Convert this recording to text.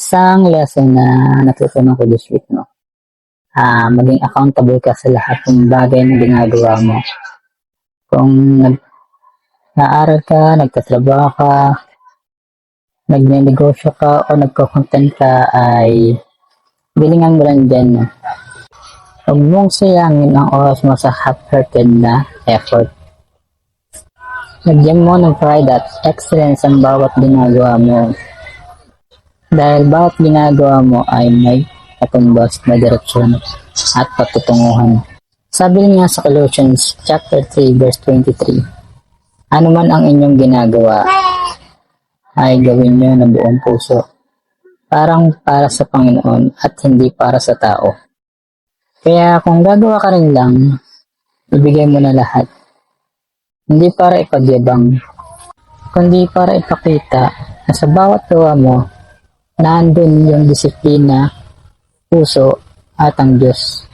Isang lesson na natutunan ko this week, no? Maging accountable ka sa lahat ng bagay na ginagawa mo. Kung nag-aaral ka, nagtatrabaho ka, nagne-negosyo ka, o nagko-content ka, ay bilingan mo lang dyan, no? Huwag mong sayangin ang oras mo sa half-hearted na effort. Lagyan mo ng pride at excellence ang bawat ginagawa mo. Dahil bawat ginagawa mo ay may katumbas na direksyon at patutunguhan. Sabi nga sa Colossians chapter 3 verse 23, ano man ang inyong ginagawa ay gawin nyo ng buong puso, parang para sa Panginoon at hindi para sa tao. Kaya kung gagawa ka rin lang, ibigay mo na lahat. Hindi para ipagyabang, kundi para ipakita na sa bawat gawa mo, nandun yung disiplina, puso, at ang Diyos.